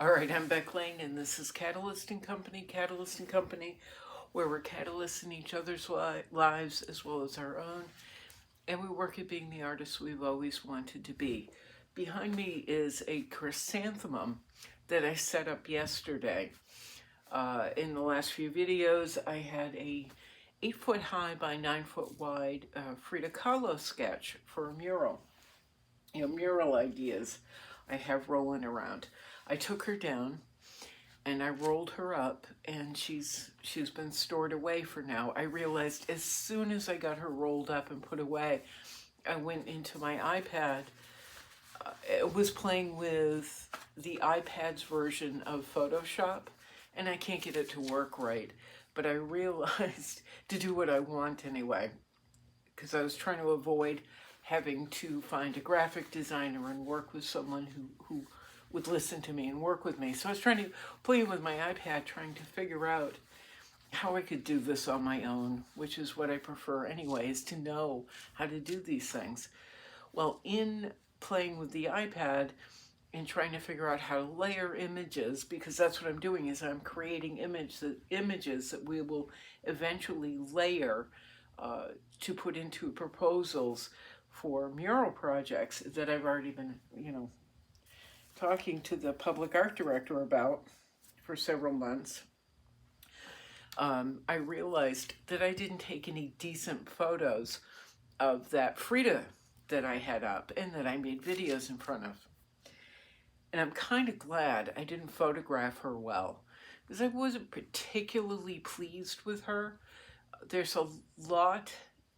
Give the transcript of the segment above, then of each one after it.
All right, I'm Beck Lane, and this is Catalyst and Company, where we're catalysts in each other's lives as well as our own, and we work at being the artists we've always wanted to be. Behind me is a chrysanthemum that I set up yesterday. In the last few videos, I had a 8-foot high by 9-foot wide Frida Kahlo sketch for a mural. Mural ideas I have rolling around. I took her down and I rolled her up, and she's been stored away for now. I realized as soon as I got her rolled up and put away, I went into my iPad. It was playing with the iPad's version of Photoshop, and I can't get it to work right. But I realized to do what I want anyway, because I was trying to avoid having to find a graphic designer and work with someone who would listen to me and work with me. So I was trying to play with my iPad, trying to figure out how I could do this on my own, which is what I prefer anyway, is to know how to do these things. Well, in playing with the iPad and trying to figure out how to layer images, because that's what I'm doing, is I'm creating images that we will eventually layer to put into proposals for mural projects that I've already been, talking to the public art director about for several months. I realized that I didn't take any decent photos of that Frida that I had up and that I made videos in front of. And I'm kind of glad I didn't photograph her well, because I wasn't particularly pleased with her. There's a lot,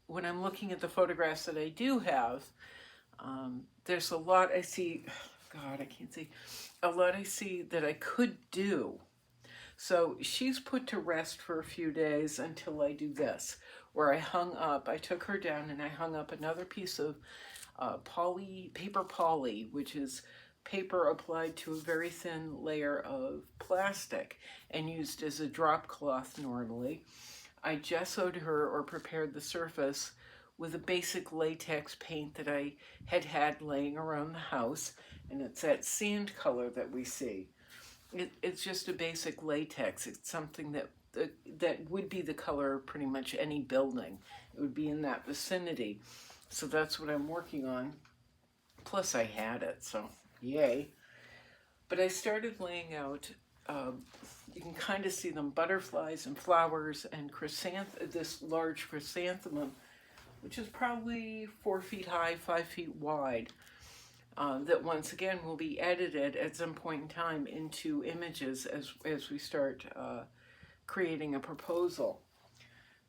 when I'm looking at the photographs that I do have, there's a lot I see, God, I can't see, a lot I see that I could do. So she's put to rest for a few days until I do this, where I took her down and I hung up another piece of paper poly, which is paper applied to a very thin layer of plastic and used as a drop cloth normally. I gessoed her, or prepared the surface, with a basic latex paint that I had laying around the house, and it's that sand color that we see. It's just a basic latex. It's something that would be the color of pretty much any building. It would be in that vicinity. So that's what I'm working on. Plus I had it, so yay. But I started laying out, you can kind of see them, butterflies and flowers and this large chrysanthemum, which is probably 4 feet high, 5 feet wide, that once again will be edited at some point in time into images as we start creating a proposal.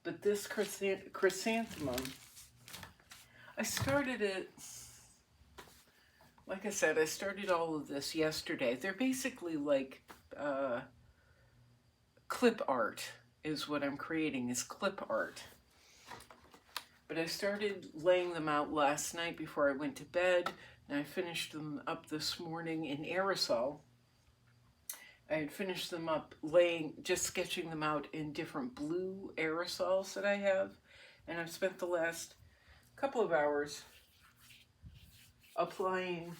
But this chrysanthemum, I started it, like I said, I started all of this yesterday. They're basically like clip art is what I'm creating, is clip art. But I started laying them out last night before I went to bed, and I finished them up this morning in aerosol. I had finished them up just sketching them out in different blue aerosols that I have, and I've spent the last couple of hours applying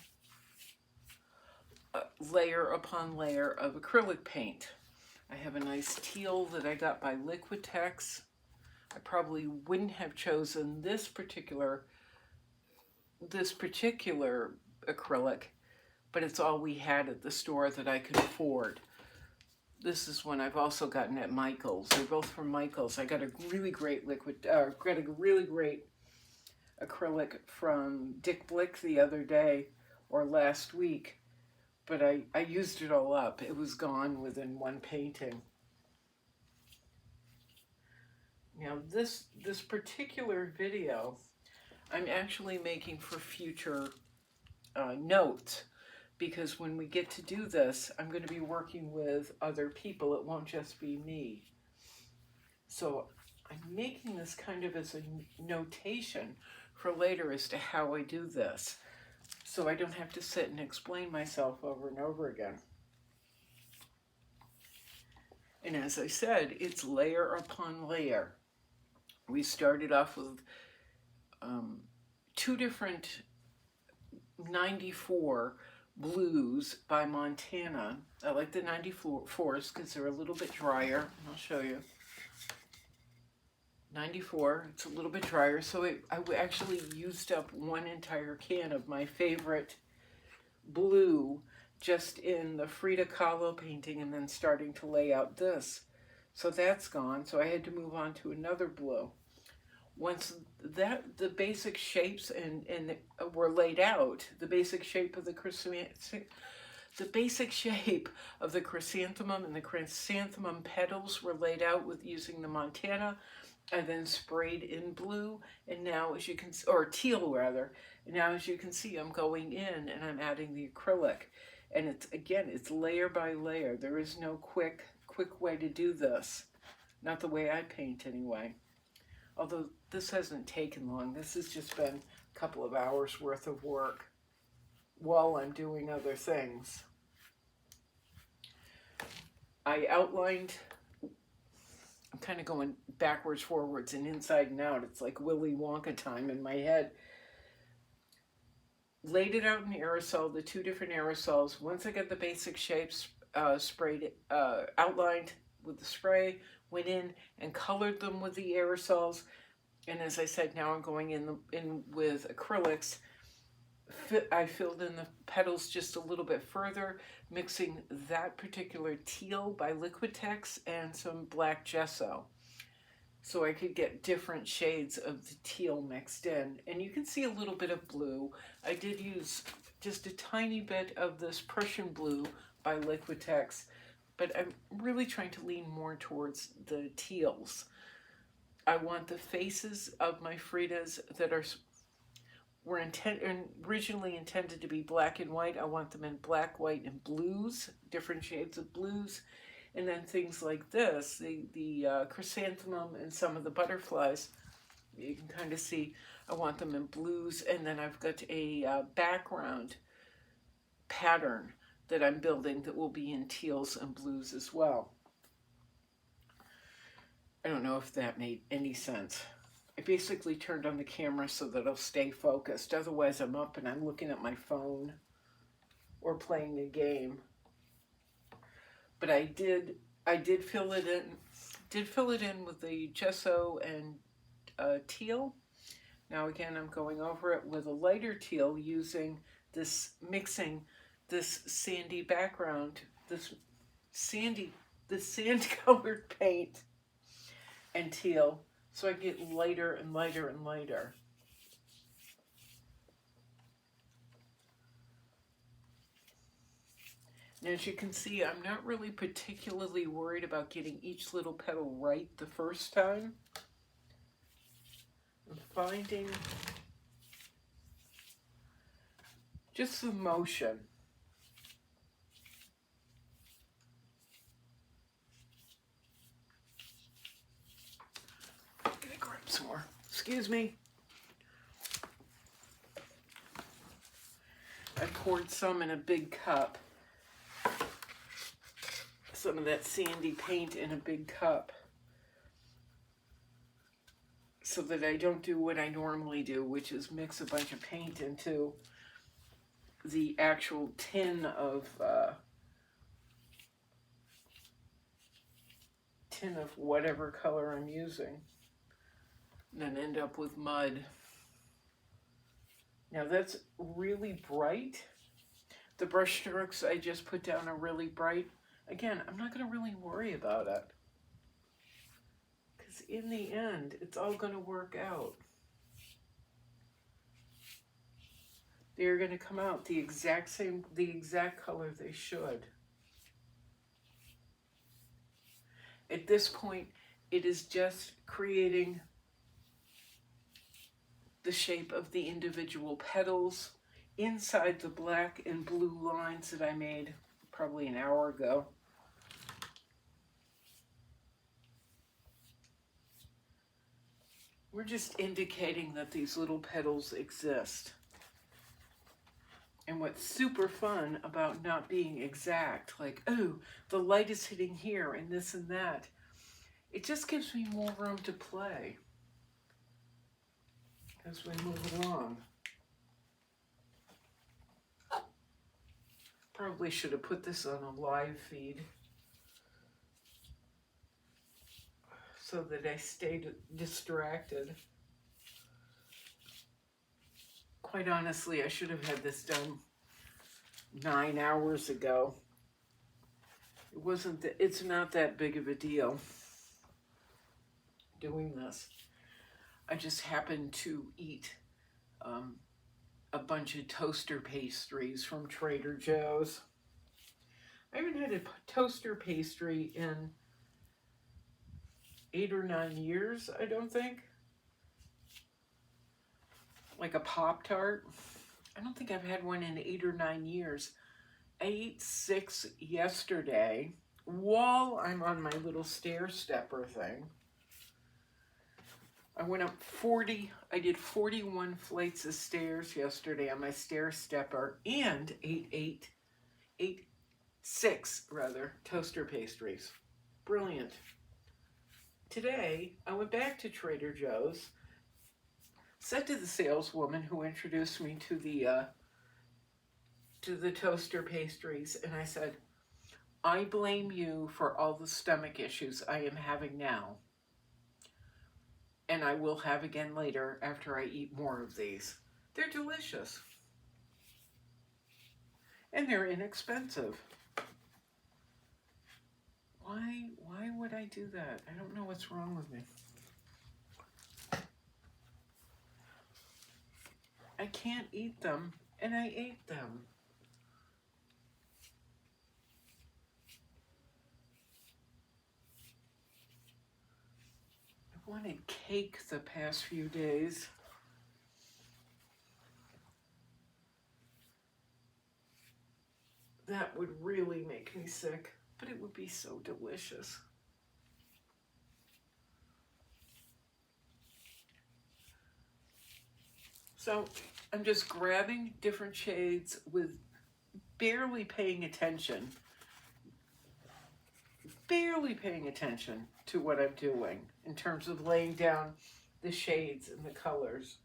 layer upon layer of acrylic paint. I have a nice teal that I got by Liquitex. I probably wouldn't have chosen this particular acrylic, but it's all we had at the store that I could afford. This is one I've also gotten at Michael's. They're both from Michael's. I got a really great acrylic from Dick Blick the other day, or last week, but I used it all up. It was gone within one painting. Now this particular video I'm actually making for future notes, because when we get to do this, I'm going to be working with other people. It won't just be me. So I'm making this kind of as a notation for later as to how I do this, so I don't have to sit and explain myself over and over again. And as I said, it's layer upon layer. We started off with 2 different 94 blues by Montana. I like the 94s because they're a little bit drier. I'll show you. 94, it's a little bit drier, so I actually used up one entire can of my favorite blue just in the Frida Kahlo painting and then starting to lay out this. So that's gone, so I had to move on to another blue. Once the basic shapes and were laid out, the basic shape of the chrysanthemum and the chrysanthemum petals were laid out with using the Montana. I then sprayed in blue, and now as you can, or teal rather, and now as you can see, I'm going in and I'm adding the acrylic, and it's layer by layer. There is no quick way to do this, not the way I paint anyway. Although this hasn't taken long. This has just been a couple of hours worth of work while I'm doing other things. I outlined, I'm kind of going backwards, forwards, and inside and out. It's like Willy Wonka time in my head. Laid it out in aerosol, the two different aerosols. Once I got the basic shapes sprayed, outlined with the spray, went in and colored them with the aerosols. And as I said, now I'm going in with acrylics. I filled in the petals just a little bit further, mixing that particular teal by Liquitex and some black gesso, so I could get different shades of the teal mixed in. And you can see a little bit of blue. I did use just a tiny bit of this Prussian blue by Liquitex, but I'm really trying to lean more towards the teals. I want the faces of my Fridas that were originally intended to be black and white. I want them in black, white, and blues, different shades of blues. And then things like this, the chrysanthemum and some of the butterflies, you can kind of see I want them in blues. And then I've got a background pattern that I'm building that will be in teals and blues as well. I don't know if that made any sense. I basically turned on the camera so that I'll stay focused. Otherwise, I'm up and I'm looking at my phone or playing a game. But I did fill it in. Did fill it in with the gesso and teal. Now again, I'm going over it with a lighter teal, mixing this sandy background, this sand-colored paint and teal, so I get lighter and lighter and lighter. And as you can see, I'm not really particularly worried about getting each little petal right the first time. I'm finding just the motion. I'm gonna grab some more. Excuse me. I poured some in a big cup. Some of that sandy paint in a big cup, so that I don't do what I normally do, which is mix a bunch of paint into the actual tin of whatever color I'm using, and then end up with mud. Now that's really bright. The brush strokes I just put down are really bright. Again, I'm not going to really worry about it, because in the end, it's all going to work out. They're going to come out the exact color they should. At this point, it is just creating the shape of the individual petals inside the black and blue lines that I made probably an hour ago. We're just indicating that these little petals exist. And what's super fun about not being exact, like, oh, the light is hitting here and this and that, it just gives me more room to play as we move along. probably should have put this on a live feed so that I stayed distracted. Quite honestly, I should have had this done 9 hours ago. It's not that big of a deal doing this. I just happened to eat a bunch of toaster pastries from Trader Joe's. I haven't had a toaster pastry in 8 or 9 years, I don't think. Like a Pop-Tart. I don't think I've had one in 8 or 9 years. I ate 6 yesterday while I'm on my little stair stepper thing. I went up I did 41 flights of stairs yesterday on my stair stepper and ate 6 toaster pastries. Brilliant. Today, I went back to Trader Joe's, said to the saleswoman who introduced me to the toaster pastries, and I said, I blame you for all the stomach issues I am having now. And I will have again later after I eat more of these. They're delicious. And they're inexpensive. Why would I do that? I don't know what's wrong with me. I can't eat them, and I ate them. I wanted cake the past few days. That would really make me sick, but it would be so delicious. So I'm just grabbing different shades with barely paying attention to what I'm doing in terms of laying down the shades and the colors.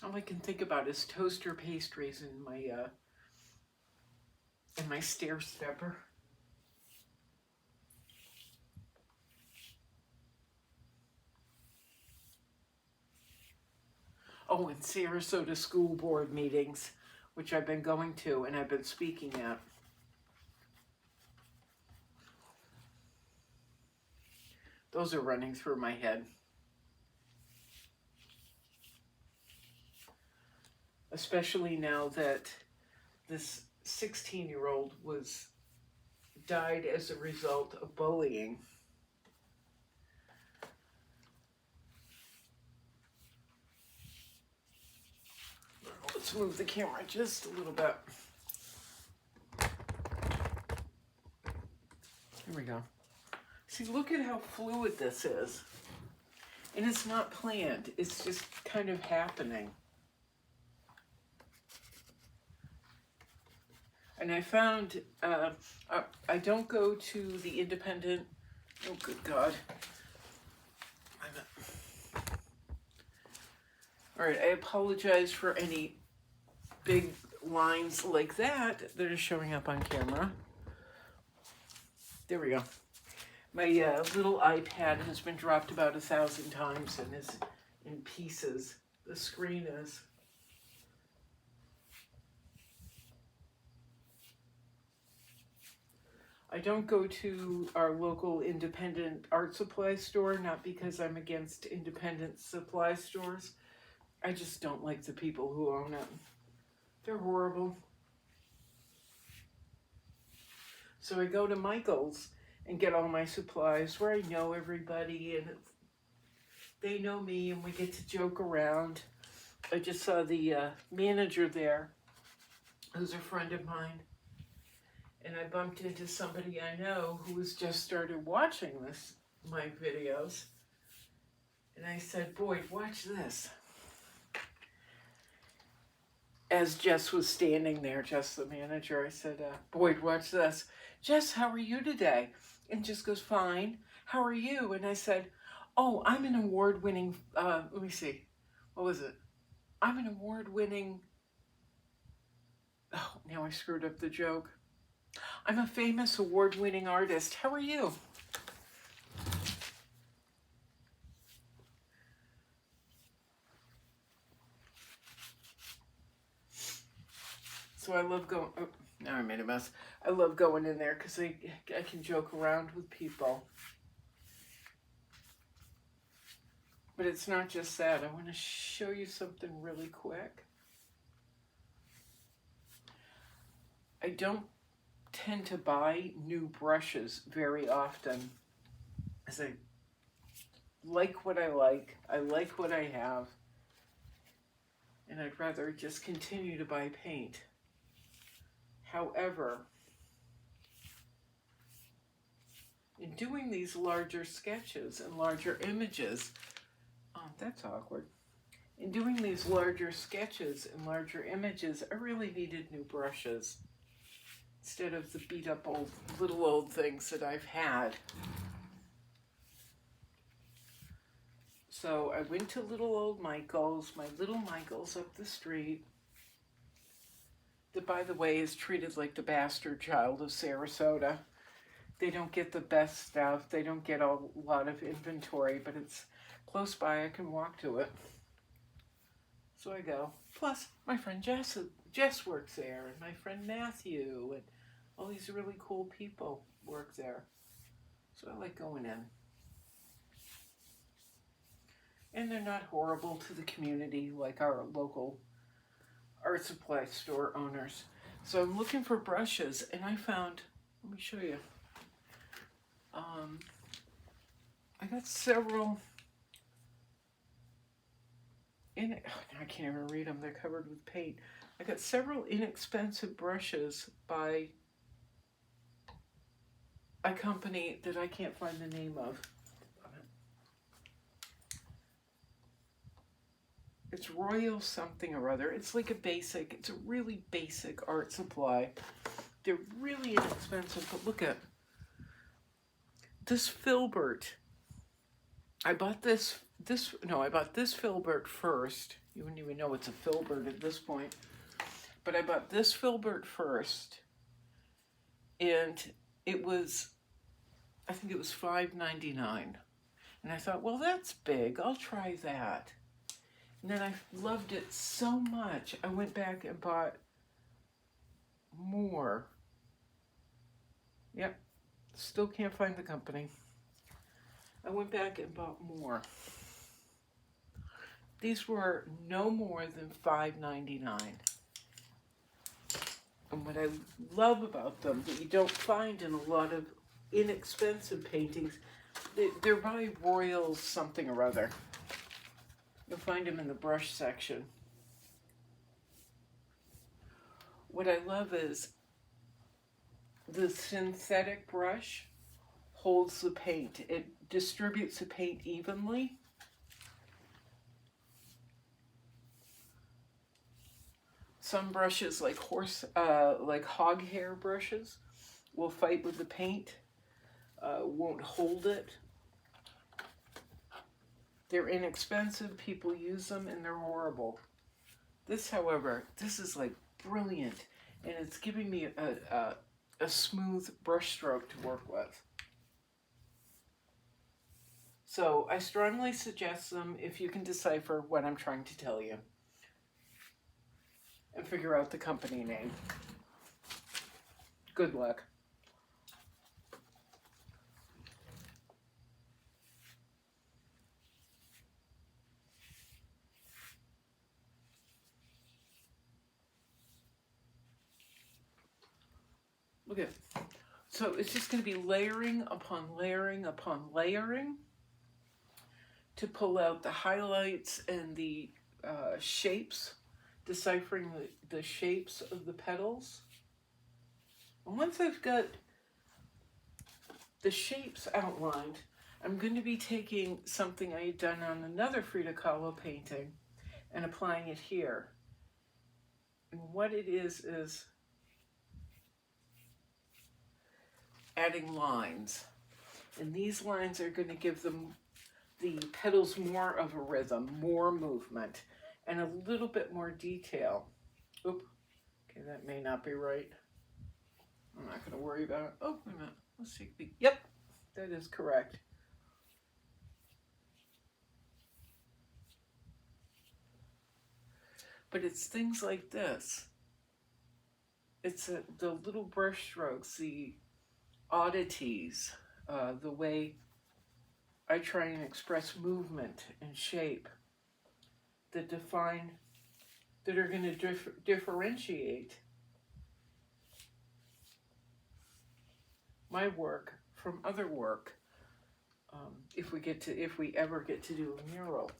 All I can think about is toaster pastries in my stair stepper. Oh, and Sarasota school board meetings, which I've been going to and I've been speaking at. Those are running through my head. Especially now that this 16-year-old died as a result of bullying. Let's move the camera just a little bit. Here we go. See, look at how fluid this is. And it's not planned. It's just kind of happening. And I found, I don't go to the independent, oh good God. All right, I apologize for any big lines like that are showing up on camera. There we go. My little iPad has been dropped about 1,000 times and is in pieces. The screen is. I don't go to our local independent art supply store, not because I'm against independent supply stores. I just don't like the people who own it. They're horrible. So I go to Michael's and get all my supplies where I know everybody and they know me and we get to joke around. I just saw the manager there, who's a friend of mine. And I bumped into somebody I know who has just started watching my videos. And I said, Boyd, watch this. as Jess was standing there, Jess the manager, I said, Boyd, watch this. Jess, how are you today? And Jess goes, fine. How are you? And I said, oh, I'm an award-winning, let me see, what was it? I'm an award-winning, oh, now I screwed up the joke. I'm a famous award-winning artist. How are you? So I love going, oh, now I made a mess. I love going in there because I can joke around with people. But it's not just that. I want to show you something really quick. I don't tend to buy new brushes very often, as I like what I like what I have, and I'd rather just continue to buy paint. However, in doing these larger sketches and larger images, oh, that's awkward. In doing these larger sketches and larger images, I really needed new brushes instead of the beat up little old things that I've had. So I went to little old Michael's, my little Michael's up the street, that by the way is treated like the bastard child of Sarasota. They don't get the best stuff, they don't get a lot of inventory, but it's close by, I can walk to it. So I go. Plus, my friend Jess works there, and my friend Matthew, and all these really cool people work there. So I like going in. And they're not horrible to the community like our local art supply store owners. So I'm looking for brushes, and I found, let me show you. I got several, I can't even read them, they're covered with paint. I got several inexpensive brushes by a company that I can't find the name of. It's Royal something or other. It's like it's a really basic art supply. They're really inexpensive, but look at this filbert. I bought this filbert first. You wouldn't even know it's a filbert at this point. But I bought this filbert first, and it was, I think it was $5.99. And I thought, well, that's big. I'll try that. And then I loved it so much, I went back and bought more. Yep, still can't find the company. I went back and bought more. These were no more than $5.99. And what I love about them, that you don't find in a lot of inexpensive paintings, they're by Royal something or other. You'll find them in the brush section. What I love is the synthetic brush holds the paint. It distributes the paint evenly. Some brushes, like hog hair brushes, will fight with the paint, won't hold it. They're inexpensive, people use them, and they're horrible. This, however, this is like brilliant, and it's giving me a smooth brush stroke to work with. So I strongly suggest them if you can decipher what I'm trying to tell you and figure out the company name. Good luck. Look at it. So it's just going to be layering upon layering upon layering to pull out the highlights and the shapes, deciphering the shapes of the petals. And once I've got the shapes outlined, I'm going to be taking something I had done on another Frida Kahlo painting and applying it here. And what it is adding lines. And these lines are going to give them the petals more of a rhythm, more movement, and a little bit more detail. Oop, okay, that may not be right. I'm not going to worry about it. Oh, wait a minute. Let's see. Yep, that is correct. But it's things like this. It's the little brush strokes, the oddities, the way I try and express movement and shape that define, that are going to differentiate my work from other work. If we ever get to do a mural.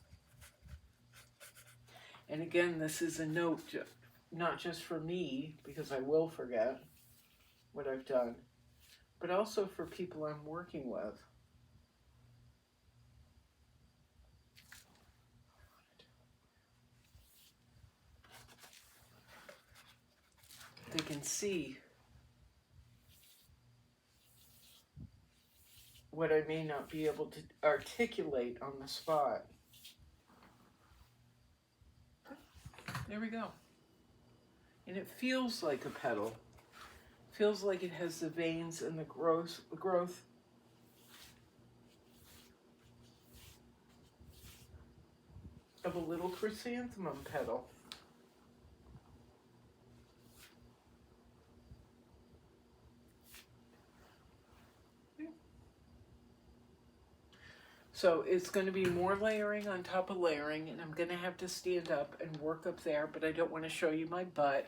And again, this is a note, not just for me, because I will forget what I've done, but also for people I'm working with. They can see what I may not be able to articulate on the spot. There we go. And it feels like a petal. Feels like it has the veins and the growth of a little chrysanthemum petal. So it's going to be more layering on top of layering, and I'm going to have to stand up and work up there, but I don't want to show you my butt.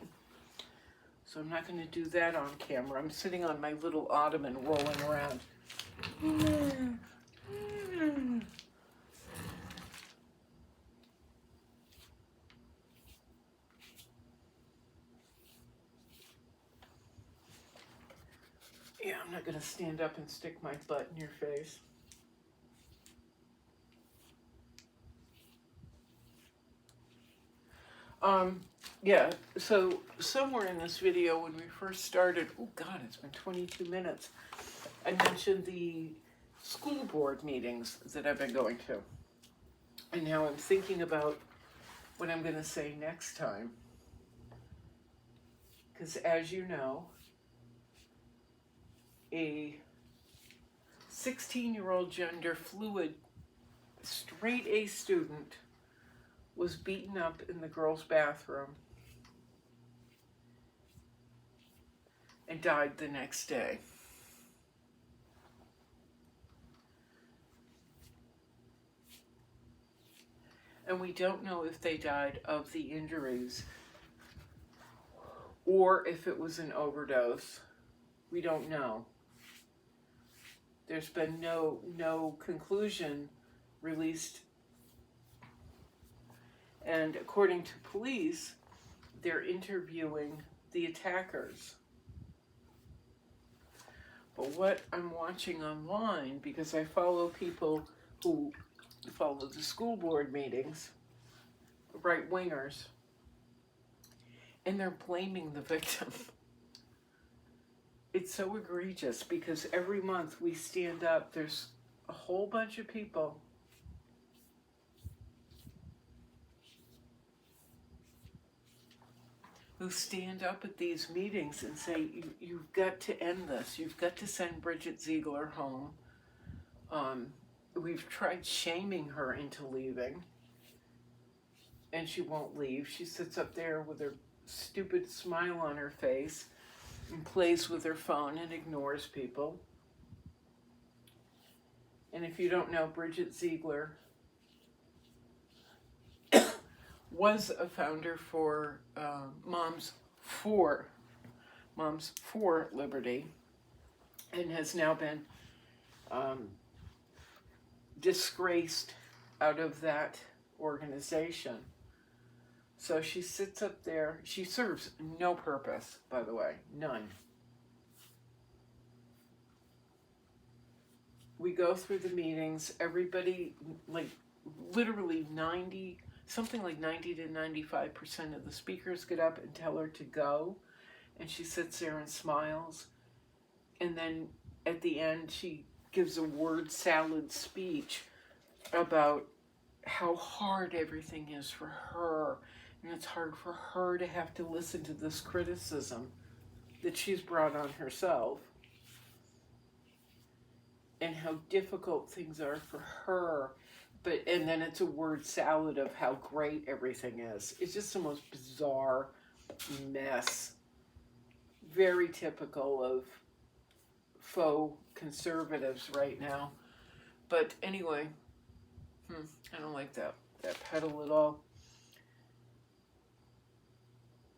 So I'm not going to do that on camera. I'm sitting on my little ottoman rolling around. Yeah, I'm not going to stand up and stick my butt in your face. Yeah, so somewhere in this video when we first started, oh God, it's been 22 minutes, I mentioned the school board meetings that I've been going to. And now I'm thinking about what I'm going to say next time. Because as you know, a 16-year-old gender fluid straight A student was beaten up in the girls' bathroom and died the next day. And we don't know if they died of the injuries or if it was an overdose. We don't know. There's been no conclusion released. And according to police, they're interviewing the attackers. But what I'm watching online, because I follow people who follow the school board meetings, right-wingers, and they're blaming the victim. It's so egregious because every month we stand up, there's a whole bunch of people who stand up at these meetings and say, you've got to end this. You've got to send Bridget Ziegler home. We've tried shaming her into leaving, and she won't leave. She sits up there with her stupid smile on her face and plays with her phone and ignores people. And if you don't know, Bridget Ziegler was a founder for Moms for Liberty, and has now been disgraced out of that organization. So she sits up there. She serves no purpose, by the way, none. We go through the meetings. Everybody, like literally something like 90 to 95% of the speakers get up and tell her to go, and she sits there and smiles, and then at the end she gives a word salad speech about how hard everything is for her, and it's hard for her to have to listen to this criticism that she's brought on herself, and how difficult things are for her. And then it's a word salad of how great everything is. It's just the most bizarre mess. Very typical of faux conservatives right now. But anyway, I don't like that petal at all.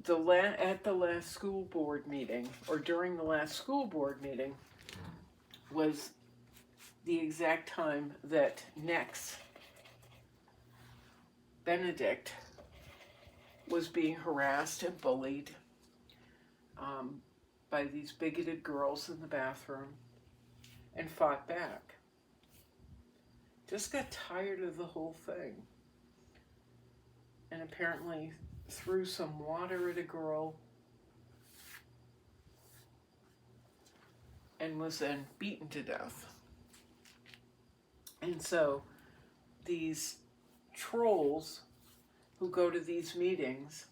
At the last school board meeting, or during the last school board meeting, was the exact time that Nex Benedict was being harassed and bullied by these bigoted girls in the bathroom, and fought back. Just got tired of the whole thing, and apparently threw some water at a girl and was then beaten to death. And so these trolls who go to these meetings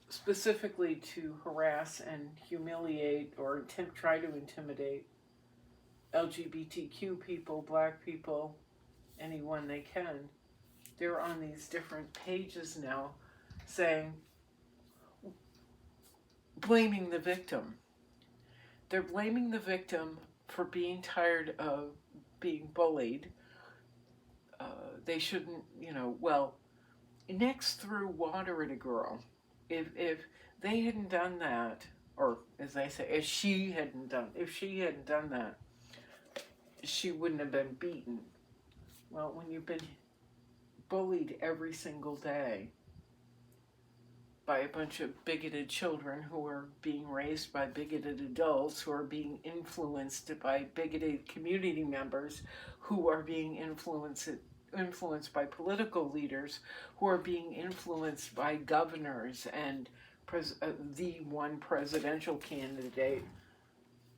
specifically to harass and humiliate or try to intimidate LGBTQ people, black people, anyone they can, they're on these different pages now saying, blaming the victim. They're blaming the victim for being tired of being bullied. They shouldn't, Next threw water at a girl. If they hadn't done that, or as I say, if she hadn't done that, she wouldn't have been beaten. Well, when you've been bullied every single day by a bunch of bigoted children who are being raised by bigoted adults, who are being influenced by bigoted community members, who are being influenced by political leaders, who are being influenced by governors and the one presidential candidate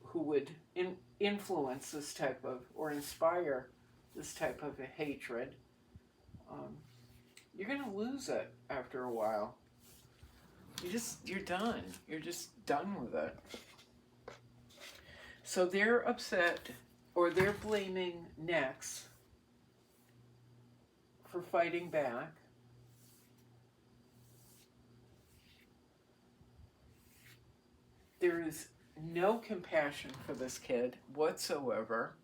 who would influence this type of, or inspire this type of a hatred, you're going to lose it after a while. You're done. You're just done with it. So they're upset, or they're blaming Nex for fighting back. There is no compassion for this kid whatsoever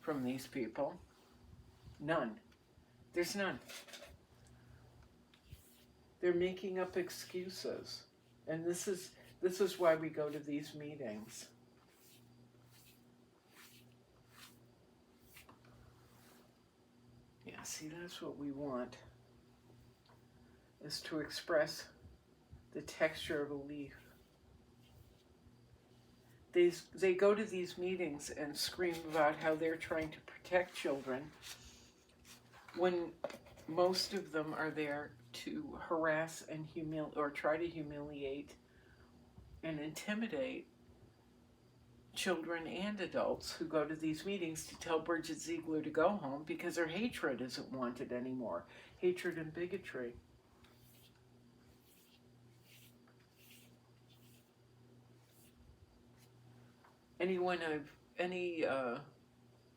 from these people. None. There's none. They're making up excuses. And this is why we go to these meetings. Yeah, see, that's what we want, is to express the texture of a leaf. They go to these meetings and scream about how they're trying to protect children when most of them are there to harass and try to humiliate and intimidate children and adults who go to these meetings to tell Bridget Ziegler to go home because her hatred isn't wanted anymore. Hatred and bigotry. Any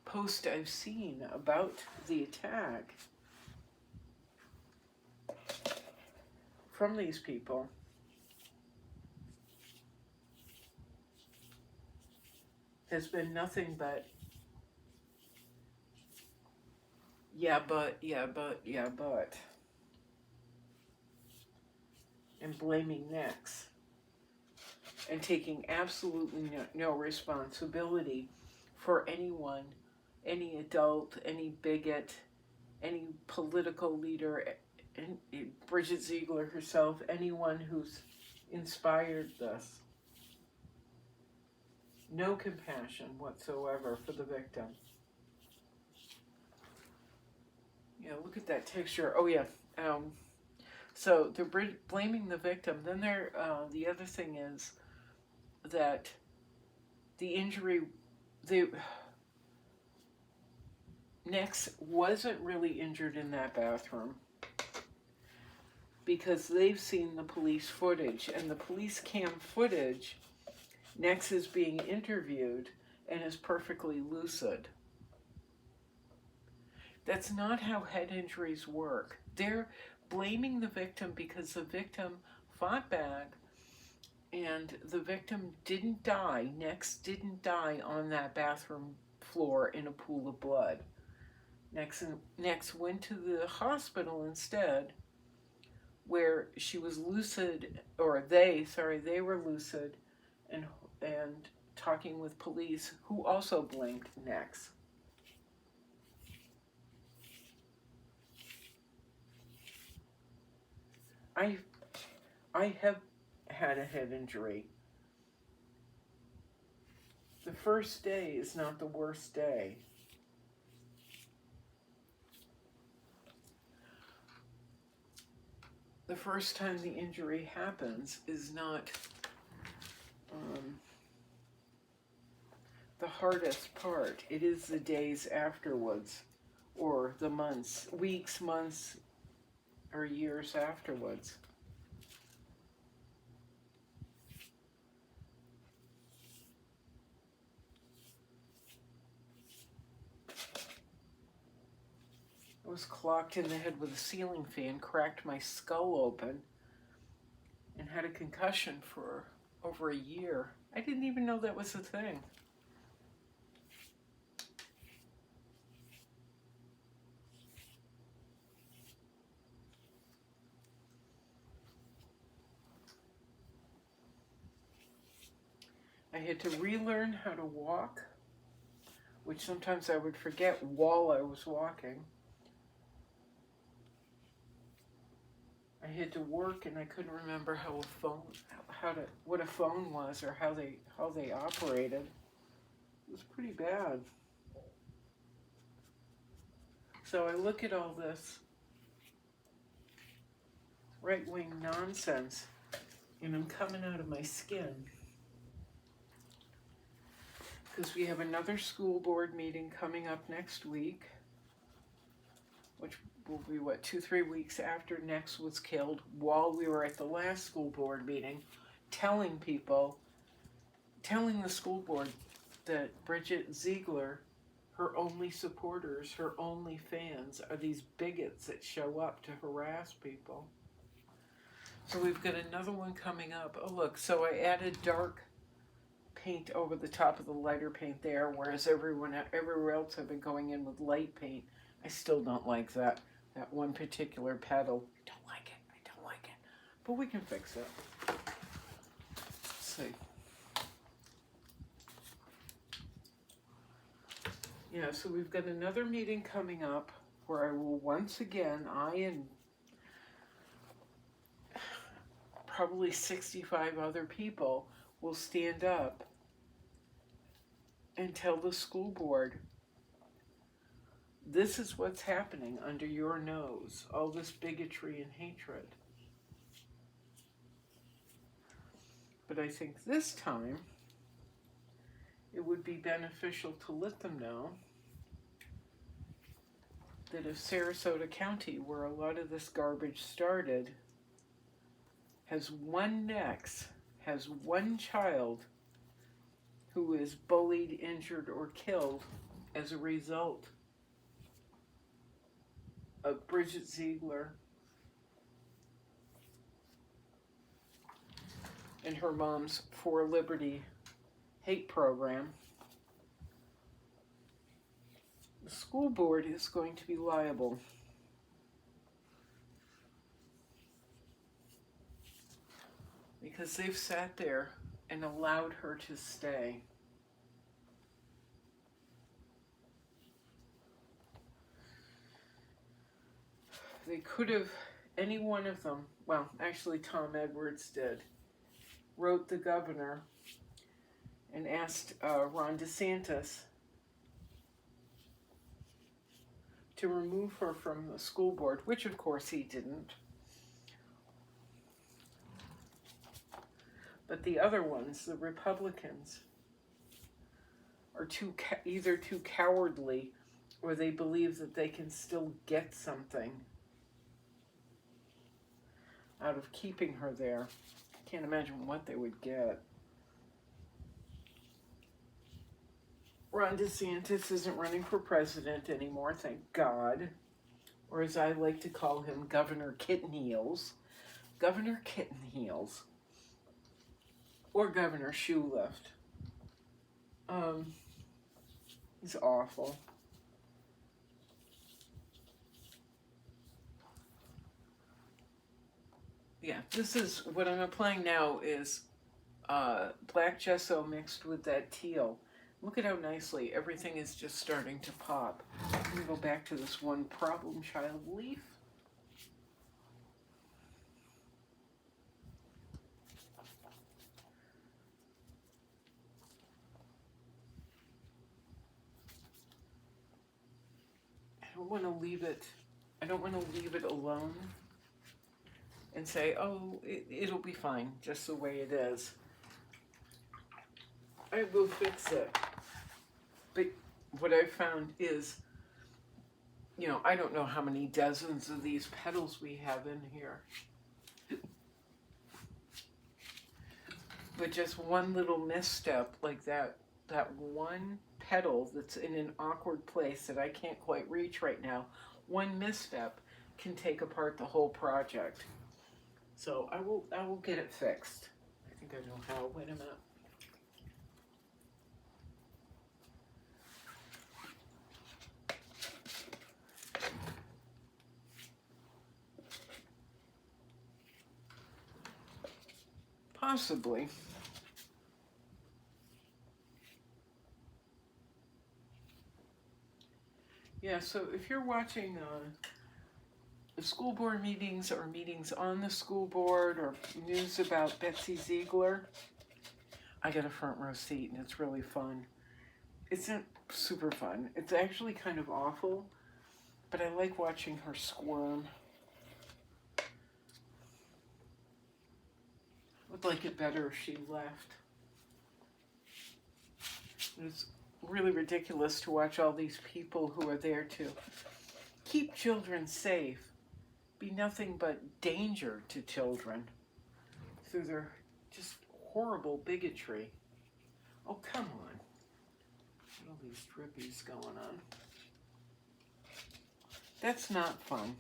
post I've seen about the attack from these people has been nothing but yeah, but, and blaming Nex and taking absolutely no responsibility for anyone, any adult, any bigot, any political leader, and Bridget Ziegler herself, anyone who's inspired this. No compassion whatsoever for the victim. Yeah, look at that texture. Oh yeah, Um, so they're blaming the victim. Then the other thing is that the injury, Nex wasn't really injured in that bathroom because they've seen the police footage, and the police cam footage, Nex is being interviewed and is perfectly lucid. That's not how head injuries work. They're blaming the victim because the victim fought back and the victim didn't die. Nex didn't die on that bathroom floor in a pool of blood. Nex went to the hospital instead, where she was lucid, or they were lucid and talking with police, who also blamed Nex. I have had a head injury. The first day is not the worst day. The first time the injury happens is not the hardest part. It is the days afterwards, or the months, weeks, months, or years afterwards. I was clocked in the head with a ceiling fan, cracked my skull open, and had a concussion for over a year. I didn't even know that was a thing. I had to relearn how to walk, which sometimes I would forget while I was walking. I had to work, and I couldn't remember what a phone was, or how they operated. It was pretty bad. So I look at all this right-wing nonsense, and I'm coming out of my skin. Because we have another school board meeting coming up next week, which will be, 2-3 weeks after Nex was killed, while we were at the last school board meeting, telling the school board that Bridget Ziegler, her only supporters, her only fans, are these bigots that show up to harass people. So we've got another one coming up. Oh look, so I added dark paint over the top of the lighter paint there, whereas everywhere else I've been going in with light paint. I still don't like that one particular petal. I don't like it. But we can fix it. Let's see. Yeah, so we've got another meeting coming up where I will once again, I and probably 65 other people will stand up and tell the school board, this is what's happening under your nose, all this bigotry and hatred. But I think this time it would be beneficial to let them know that if Sarasota County, where a lot of this garbage started, has one Nex, has one child who is bullied, injured, or killed as a result of Bridget Ziegler and her mom's For Liberty hate program, the school board is going to be liable. Because they've sat there and allowed her to stay. They could have, any one of them, well, actually Tom Edwards did, wrote the governor and asked Ron DeSantis to remove her from the school board, which of course he didn't. But the other ones, the Republicans, are either too cowardly, or they believe that they can still get something out of keeping her there. Can't imagine what they would get. Ron DeSantis isn't running for president anymore, thank God. Or as I like to call him, Governor Kitten Heels. Governor Kitten Heels. Or Governor Shoe Lift. He's awful. Yeah, this is, what I'm applying now is black gesso mixed with that teal. Look at how nicely everything is just starting to pop. Let me go back to this one problem child leaf. I don't want to leave it alone and say, oh, it'll be fine just the way it is. I will fix it. But what I found is, you know, I don't know how many dozens of these petals we have in here. But just one little misstep like that one petal that's in an awkward place that I can't quite reach right now, one misstep can take apart the whole project. So I will get it fixed. I think I know how. Wait a minute. Possibly. Yeah, so if you're watching the school board meetings or meetings on the school board or news about Betsy Ziegler, I get a front row seat and it's really fun. It's not super fun. It's actually kind of awful, but I like watching her squirm. Would like it better if she left. It's really ridiculous to watch all these people who are there to keep children safe be nothing but danger to children through their just horrible bigotry. Oh, come on. All these drippies going on. That's not fun.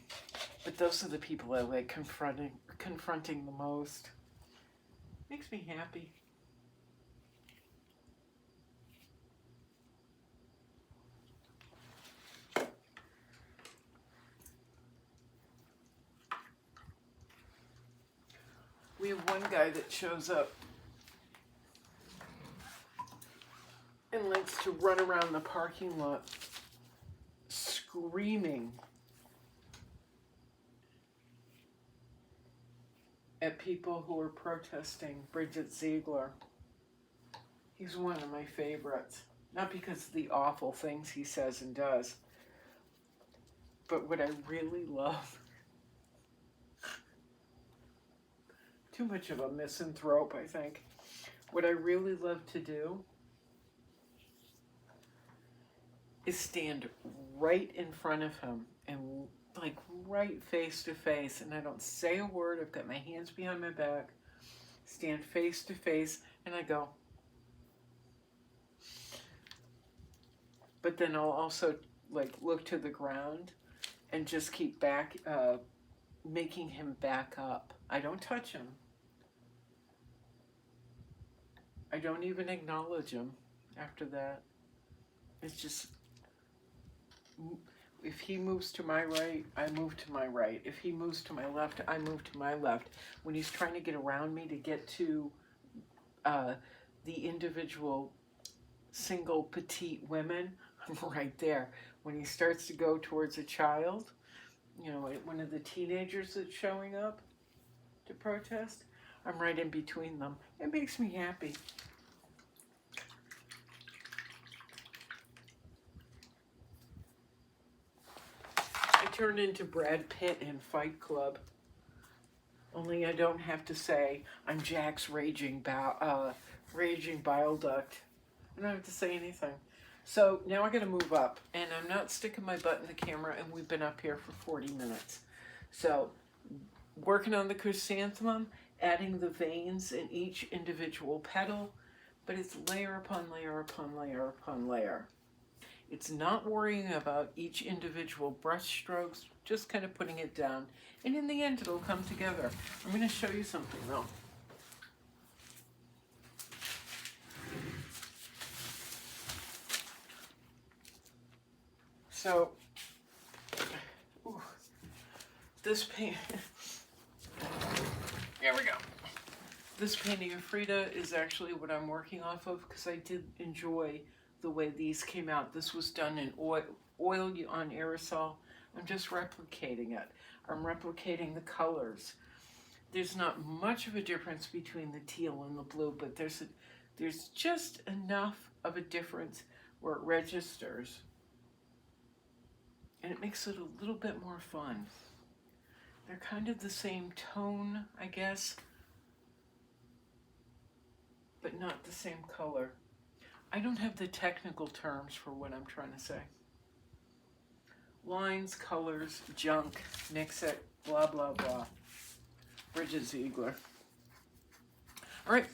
But those are the people I like confronting the most. Makes me happy. We have one guy that shows up and likes to run around the parking lot screaming at people who are protesting Bridget Ziegler. He's one of my favorites. Not because of the awful things he says and does, but what I really love, too much of a misanthrope, I think. What I really love to do is stand right in front of him and like right face to face, and I don't say a word. I've got my hands behind my back, stand face to face, and I go. But then I'll also like look to the ground and just keep making him back up. I don't touch him. I don't even acknowledge him after that. It's just, if he moves to my right, I move to my right. If he moves to my left, I move to my left. When he's trying to get around me to get to the individual single petite women, I'm right there. When he starts to go towards a child, you know, one of the teenagers that's showing up to protest, I'm right in between them. It makes me happy. turned into Brad Pitt in Fight Club. Only I don't have to say I'm Jack's raging bile duct. I don't have to say anything. So now I got to move up, and I'm not sticking my butt in the camera, and we've been up here for 40 minutes. So working on the chrysanthemum, adding the veins in each individual petal, but it's layer upon layer upon layer upon layer. It's not worrying about each individual brush strokes, just kind of putting it down. And in the end, it'll come together. I'm going to show you something though. So, this paint, here we go. This painting of Frida is actually what I'm working off of because I did enjoy the way these came out. This was done in oil on aerosol. I'm just replicating it. I'm replicating the colors. There's not much of a difference between the teal and the blue, but there's just enough of a difference where it registers. And it makes it a little bit more fun. They're kind of the same tone, I guess, but not the same color. I don't have the technical terms for what I'm trying to say. Lines, colors, junk, mix it, blah, blah, blah. Bridget Ziegler. All right,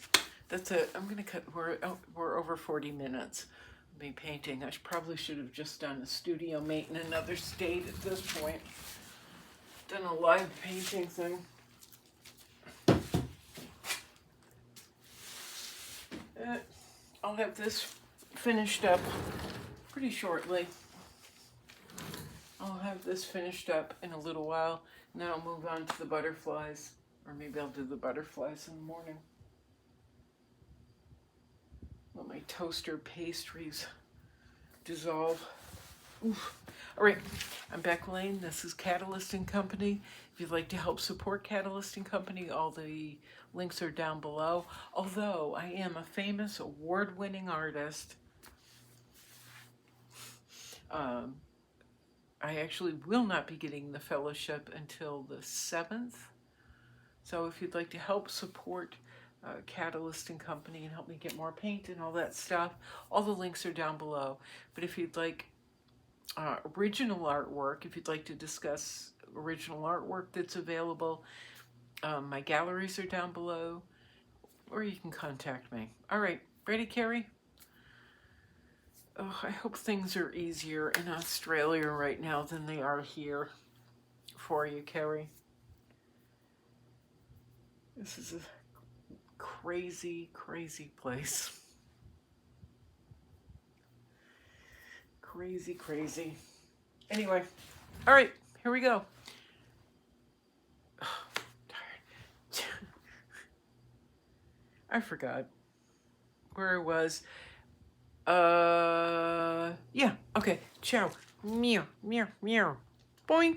that's it. I'm going to cut. We're over 40 minutes of me painting. I probably should have just done a studio mate in another state at this point. Done a live painting thing. I'll have this finished up pretty shortly. I'll have this finished up in a little while, and then I'll move on to the butterflies, or maybe I'll do the butterflies in the morning. Let my toaster pastries dissolve. Oof. All right, I'm Beck Lane. This is Catalyst & Company. If you'd like to help support Catalyst & Company, all the links are down below. Although I am a famous award-winning artist, I actually will not be getting the fellowship until the 7th. So if you'd like to help support Catalyst & Company and help me get more paint and all that stuff, all the links are down below. But if you'd like original artwork, if you'd like to discuss original artwork that's available, my galleries are down below, or you can contact me. All right, ready, Carrie? Oh, I hope things are easier in Australia right now than they are here for you, Carrie. This is a crazy, crazy place. Crazy, crazy. Anyway, all right, here we go. Oh, tired. I forgot where I was. Yeah, okay. Ciao. Meow, meow, meow. Boing.